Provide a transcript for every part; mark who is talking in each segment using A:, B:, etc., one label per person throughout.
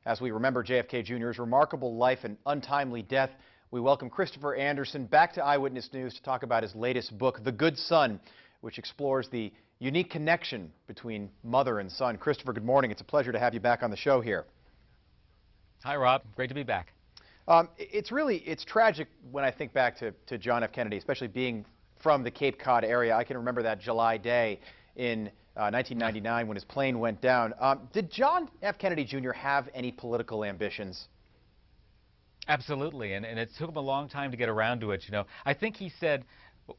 A: As we remember JFK Jr.'s remarkable life and untimely death, we welcome Christopher Anderson back to Eyewitness News to talk about his latest book, The Good Son, which explores the unique connection between mother and son. Christopher, good morning. It's a pleasure to have you back on the show here.
B: Hi, Rob. Great to be back.
A: It's tragic when I think back to John F. Kennedy, especially being from the Cape Cod area. I can remember that July day in 1999 when his plane went down. Did John F. Kennedy Jr. have any political ambitions?
B: Absolutely, and it took him a long time to get around to it. I think he said,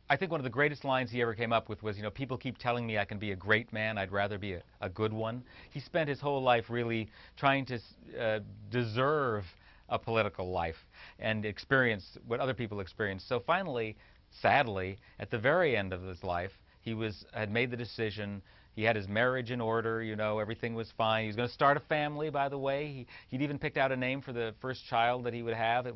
B: I think one of the greatest lines he ever came up with was, people keep telling me I can be a great man, I'd rather be a good one. He spent his whole life really trying to deserve a political life and experience what other people experience. So finally, sadly, at the very end of his life, he had made the decision. He had his marriage in order, everything was fine. He was going to start a family, by the way. He'd even picked out a name for the first child that he would have.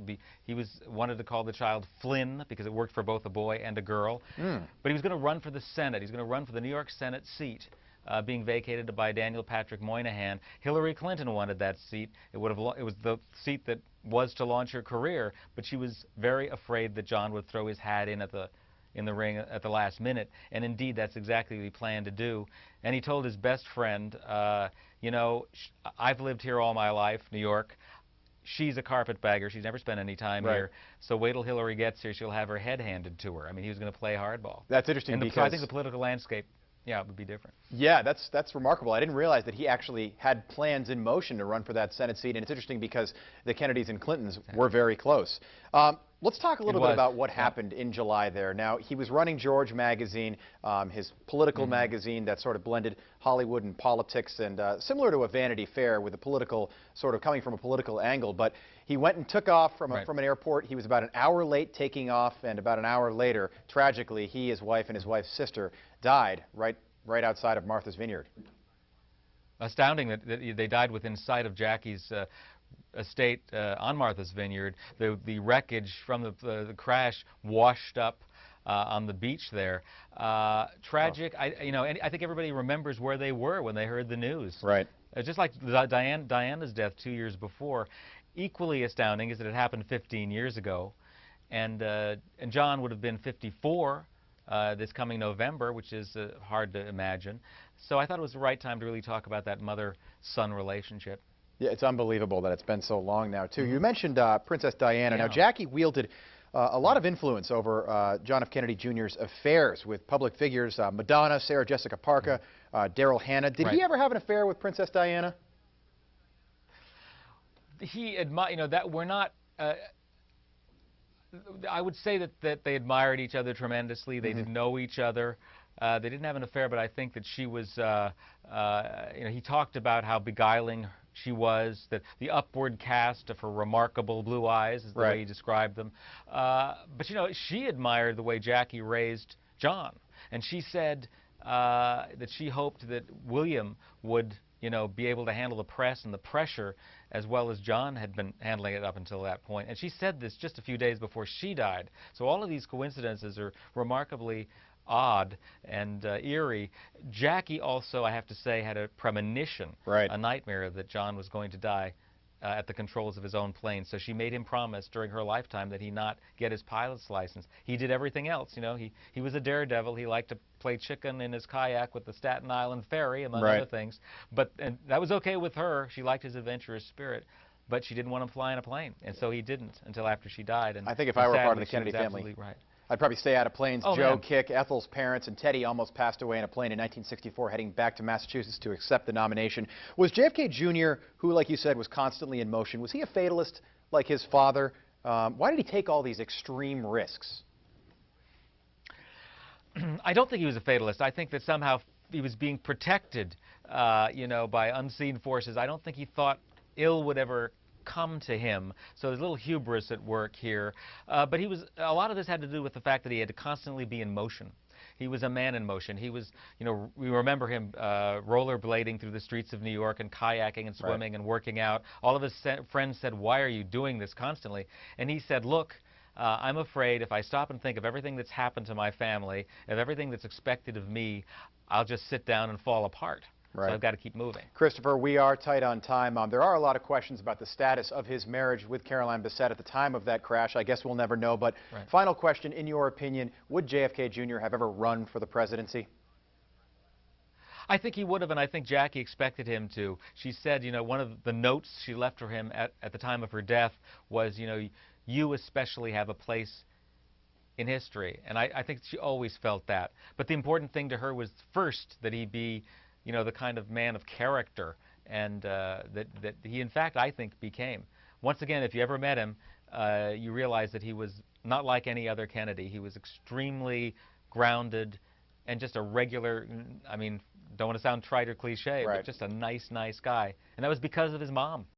B: He wanted to call the child Flynn because it worked for both a boy and a girl. But he was going to run for the Senate. He's going to run for the New York Senate seat, being vacated by Daniel Patrick Moynihan. Hillary Clinton wanted that seat. It was the seat that was to launch her career, but she was very afraid that John would throw his hat in the ring at the last minute, and indeed that's exactly what he planned to do. And he told his best friend, I've lived here all my life, New York. She's a carpetbagger. She's never spent any time here. So wait till Hillary gets here. She'll have her head handed to her. I mean, he was going to play hardball.
A: That's interesting
B: because I think the political landscape, it would be different. Yeah,
A: that's remarkable. I didn't realize that he actually had plans in motion to run for that Senate seat, and it's interesting because the Kennedys and Clintons were very close. Let's talk a little bit about what happened in July there. Now, he was running George magazine, his political magazine that sort of blended Hollywood and politics, and similar to a Vanity Fair with a political, sort of coming from a political angle. But he went and took off from an airport. He was about an hour late taking off, and about an hour later, tragically, he, his wife, and his wife's sister died right outside of Martha's Vineyard.
B: Astounding that they died within sight of Jackie's estate on Martha's Vineyard. The wreckage from the crash washed up on the beach there. Tragic. I think everybody remembers where they were when they heard the news.
A: Right.
B: Just like Diana's death 2 years before. Equally astounding is that it happened 15 years ago, and John would have been 54 this coming November, which is hard to imagine. So I thought it was the right time to really talk about that mother-son relationship.
A: Yeah, it's unbelievable that it's been so long now, too. You mentioned Princess Diana. Now, Jackie wielded a lot of influence over John F. Kennedy Jr.'s affairs with public figures, Madonna, Sarah Jessica Parker, Daryl Hannah. Did he ever have an affair with Princess Diana?
B: He admired, that we're not... I would say that they admired each other tremendously. They didn't know each other. They didn't have an affair, but I think that she was, he talked about how beguiling she was, that the upward cast of her remarkable blue eyes is the way he described them. But, she admired the way Jackie raised John. And she said that she hoped that William would be able to handle the press and the pressure as well as John had been handling it up until that point. And she said this just a few days before she died. So all of these coincidences are remarkably odd and eerie. Jackie also, I have to say, had a premonition, a nightmare that John was going to die at the controls of his own plane. So she made him promise during her lifetime that he not get his pilot's license. He did everything else. He was a daredevil. He liked to play chicken in his kayak with the Staten Island Ferry, among other things. And that was okay with her. She liked his adventurous spirit. But she didn't want him flying a plane, and so he didn't until after she died. And
A: I think if I were part of the Kennedy family, I'd probably stay out of planes. Joe, Kick, Ethel's parents, and Teddy almost passed away in a plane in 1964 heading back to Massachusetts to accept the nomination. Was JFK Jr., who, like you said, was constantly in motion, was he a fatalist like his father? Why did he take all these extreme risks?
B: I don't think he was a fatalist. I think that somehow he was being protected, by unseen forces. I don't think he thought ill would ever come to him. So there's a little hubris at work here. But a lot of this had to do with the fact that he had to constantly be in motion. He was a man in motion. He was, we remember him rollerblading through the streets of New York and kayaking and swimming and working out. All of his friends said, "Why are you doing this constantly?" And he said, "Look, I'm afraid if I stop and think of everything that's happened to my family, of everything that's expected of me, I'll just sit down and fall apart."
A: Right.
B: So I've got to keep moving.
A: Christopher, we are tight on time. There are a lot of questions about the status of his marriage with Caroline Bessette at the time of that crash. I guess we'll never know. But final question, in your opinion, would JFK Jr. have ever run for the presidency?
B: I think he would have, and I think Jackie expected him to. She said, you know, one of the notes she left for him at the time of her death was, you know, you especially have a place in history. And I think she always felt that. But the important thing to her was first that he be, you know, the kind of man of character, and that he, in fact, I think became. Once again, if you ever met him, you realize that he was not like any other Kennedy. He was extremely grounded and just a regular, I mean, don't want to sound trite or cliche, but just a nice, nice guy. And that was because of his mom.